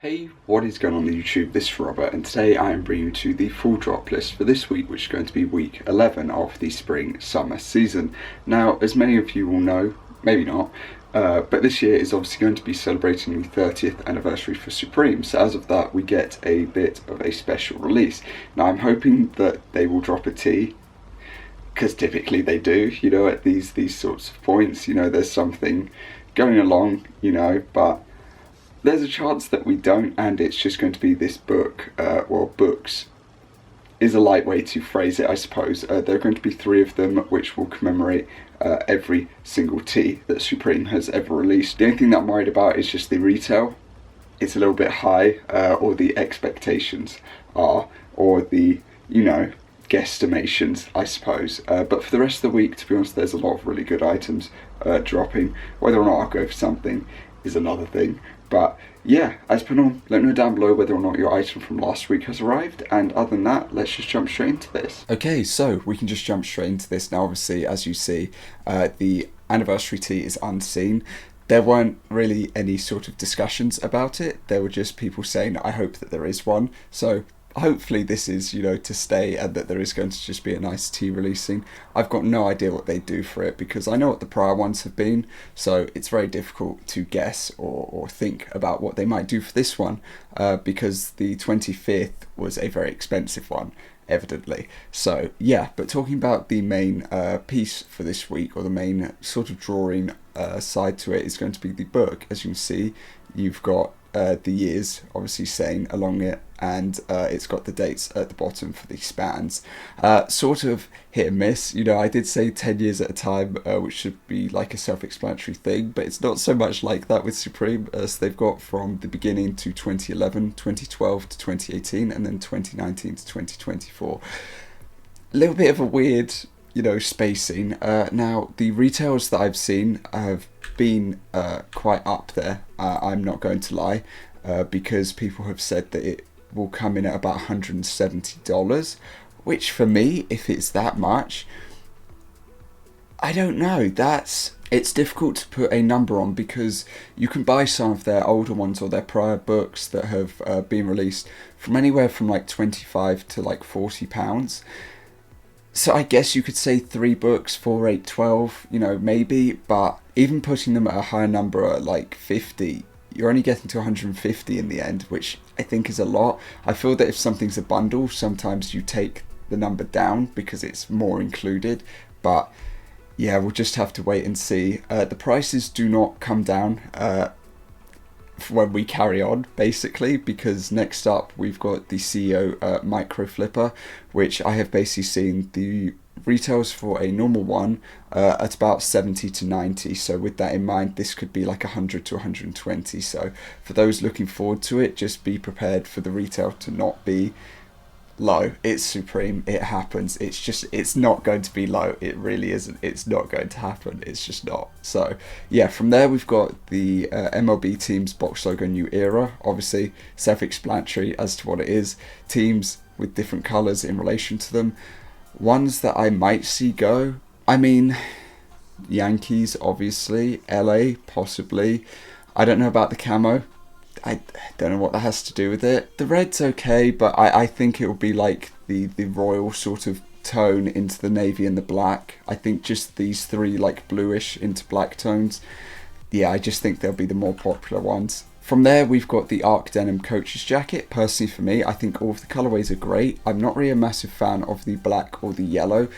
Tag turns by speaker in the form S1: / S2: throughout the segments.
S1: Hey, what is going on YouTube? This is Robert, and today I am bringing you to the full drop list for this week, which is going to be week 11 of the spring-summer season. Now, as many of you will know, maybe not, but this year is obviously going to be celebrating the 30th anniversary for Supreme, so as of that we get a bit of a special release. Now I'm hoping that they will drop a tee, because typically they do, you know, at these sorts of points, you know, there's something going along, you know, but there's a chance that we don't, and it's just going to be this book, well, books is a light way to phrase it, I suppose. There are going to be 3 of them, which will commemorate every single tee that Supreme has ever released. The only thing that I'm worried about is just the retail. It's a little bit high, or the expectations are, or the, you know, guesstimations, I suppose. But for the rest of the week, to be honest, there's a lot of really good items dropping. Whether or not I'll go for something is another thing. But yeah, as per normal, let me know down below whether or not your item from last week has arrived, and other than that, let's just jump straight into this. Okay, so we can just jump straight into this now. Obviously, as you see, the anniversary tee is unseen. There weren't really any sort of discussions about it. There were just people saying, I hope that there is one. So hopefully this is, you know, to stay, and that there is going to just be a nice tee releasing. I've got no idea what they do for it, because I know what the prior ones have been, so it's very difficult to guess or think about what they might do for this one, because the 25th was a very expensive one, evidently. So yeah, but talking about the main piece for this week, or the main sort of drawing side to it, is going to be the book. As you can see, you've got the years obviously saying along it, and it's got the dates at the bottom for the spans. Sort of hit and miss, you know. I did say 10 years at a time, which should be like a self-explanatory thing, but it's not so much like that with Supreme. So they've got from the beginning to 2011, 2012 to 2018, and then 2019 to 2024. A little bit of a weird, you know, spacing. Now the retails that I've seen have been quite up there, I'm not going to lie, because people have said that it will come in at about $170, which for me, if it's that much, I don't know. It's difficult to put a number on, because you can buy some of their older ones or their prior books that have been released from anywhere from like £25 to like £40. So I guess you could say 3 books for 8, 12, you know, maybe, but even putting them at a higher number at like 50, you're only getting to 150 in the end, which I think is a lot. I feel that if something's a bundle, sometimes you take the number down because it's more included, but yeah, we'll just have to wait and see. The prices do not come down when we carry on, basically, because next up we've got the CEO micro flipper, which I have basically seen the retails for a normal one at about 70 to 90. So with that in mind, this could be like 100 to 120. So for those looking forward to it, just be prepared for the retail to not be low. It's Supreme, it happens. It's not going to be low. It really isn't. It's not going to happen. It's just not. So yeah, from there we've got the MLB teams box logo new era. Obviously self-explanatory as to what it is. Teams with different colors in relation to them. Ones that I might see go, I mean, Yankees obviously, LA possibly. I don't know about the camo. I don't know what that has to do with it. The red's okay, but I think it will be like the royal sort of tone into the navy and the black. I think just these 3 like bluish into black tones. Yeah, I just think they'll be the more popular ones. From there, we've got the Arc Denim Coach's Jacket. Personally for me, I think all of the colourways are great. I'm not really a massive fan of the black or the yellow.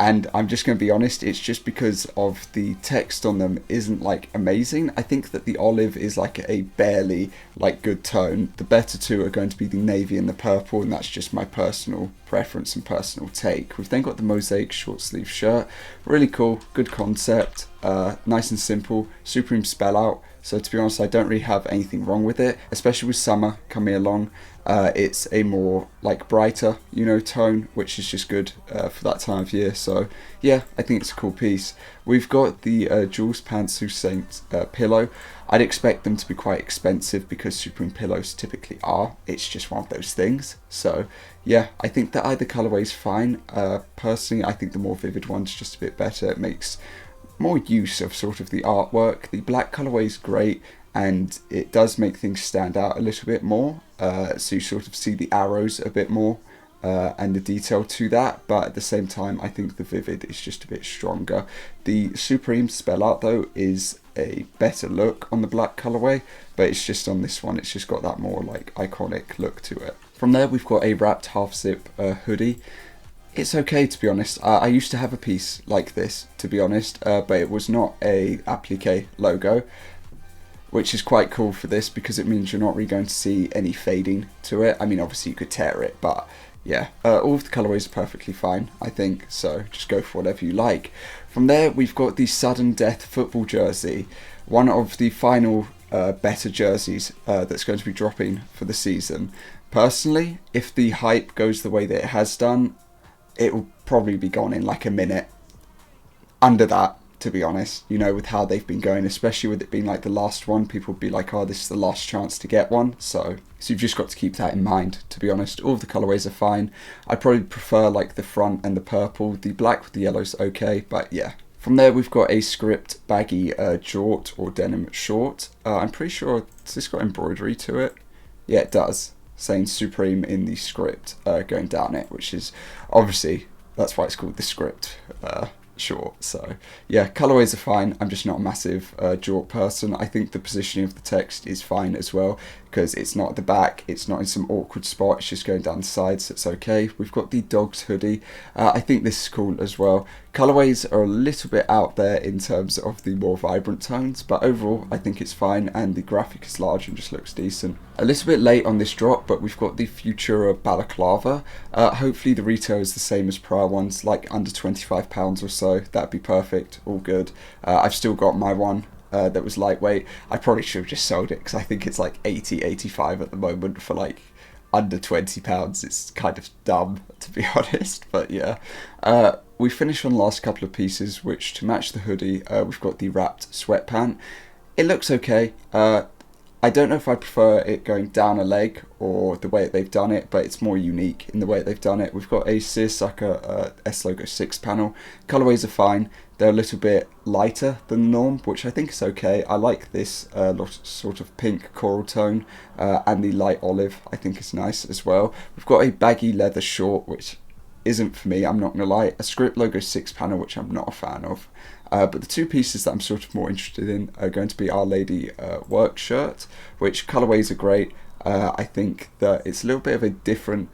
S1: And I'm just going to be honest, it's just because of the text on them isn't like amazing. I think that the olive is like a barely like good tone. The better 2 are going to be the navy and the purple, and that's just my personal preference and personal take. We've then got the Mosaic short sleeve shirt. Really cool, good concept, nice and simple, Supreme spell out. So to be honest, I don't really have anything wrong with it, especially with summer coming along. It's a more like brighter, you know, tone, which is just good for that time of year. So yeah, I think it's a cool piece. We've got the Jules Pantsu Saint pillow. I'd expect them to be quite expensive because Supreme pillows typically are. It's just one of those things. So yeah, I think that either colorway is fine. Personally, I think the more vivid one's just a bit better. It makes more use of sort of the artwork. The black colorway is great, and it does make things stand out a little bit more, so you sort of see the arrows a bit more, and the detail to that, but at the same time I think the Vivid is just a bit stronger. The Supreme spell art though is a better look on the black colourway, but it's just on this one it's just got that more like iconic look to it. From there we've got a wrapped half zip hoodie. It's okay, to be honest. I used to have a piece like this, to be honest, but it was not a applique logo, which is quite cool for this because it means you're not really going to see any fading to it. I mean, obviously you could tear it, but yeah, all of the colourways are perfectly fine, I think, so just go for whatever you like. From there, we've got the Sudden Death football jersey, one of the final better jerseys that's going to be dropping for the season. Personally, if the hype goes the way that it has done, it will probably be gone in like a minute. Under that, to be honest, you know, with how they've been going, especially with it being like the last one, people would be like, oh, this is the last chance to get one. So you've just got to keep that in mind, to be honest. All of the colourways are fine. I probably prefer like the front and the purple. The black with the yellow's okay, but yeah. From there, we've got a script baggy jort or denim short. I'm pretty sure, has this got embroidery to it? Yeah, it does. Saying Supreme in the script going down it, which is obviously, that's why it's called the script short. So yeah, colourways are fine. I'm just not a massive jort person. I think the positioning of the text is fine as well, because it's not at the back, it's not in some awkward spot, it's just going down the sides, so it's okay. We've got the Dogs hoodie. I think this is cool as well. Colourways are a little bit out there in terms of the more vibrant tones, but overall I think it's fine, and the graphic is large and just looks decent. A little bit late on this drop, but we've got the Futura Balaclava. Hopefully the retail is the same as prior ones, like under £25 or so. That'd be perfect, all good. I've still got my one that was lightweight. I probably should have just sold it because I think it's like 85 at the moment for like under £20. It's kind of dumb, to be honest, but yeah. We finished on the last couple of pieces, which to match the hoodie, we've got the wrapped sweatpant. It looks okay. I don't know if I prefer it going down a leg or the way they've done it, but it's more unique in the way they've done it. We've got a Searsucker S Logo 6 panel. Colourways are fine. They're a little bit lighter than the norm, which I think is okay. I like this sort of pink coral tone, and the light olive I think is nice as well. We've got a baggy leather short, which isn't for me, I'm not going to lie. A Script Logo 6 panel, which I'm not a fan of. But the two pieces that I'm sort of more interested in are going to be Our Lady work shirt, which colourways are great. I think that it's a little bit of a different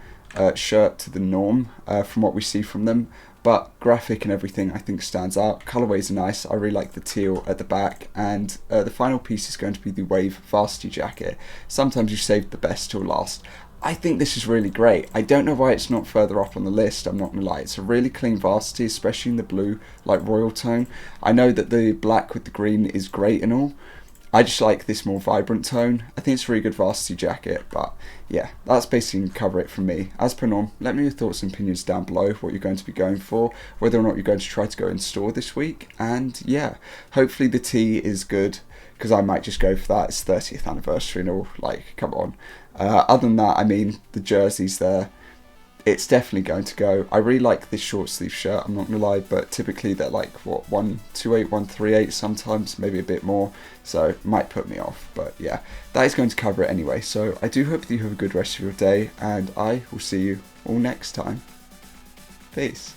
S1: shirt to the norm from what we see from them, but graphic and everything I think stands out. Colourways are nice. I really like the teal at the back, and the final piece is going to be the Wave varsity jacket. Sometimes you save the best till last. I think this is really great. I don't know why it's not further up on the list, I'm not going to lie. It's a really clean varsity, especially in the blue, like royal tone. I know that the black with the green is great and all. I just like this more vibrant tone. I think it's a really good varsity jacket, but yeah, that's basically going to cover it from me. As per norm, let me know your thoughts and opinions down below, what you're going to be going for, whether or not you're going to try to go in store this week, and yeah, hopefully the tee is good, because I might just go for that. It's 30th anniversary and all, like, come on. Other than that, I mean, the jersey's there. It's definitely going to go. I really like this short sleeve shirt, I'm not going to lie, but typically they're like, what, 128, 138 sometimes, maybe a bit more, so it might put me off, but yeah, that is going to cover it anyway. So I do hope that you have a good rest of your day, and I will see you all next time. Peace.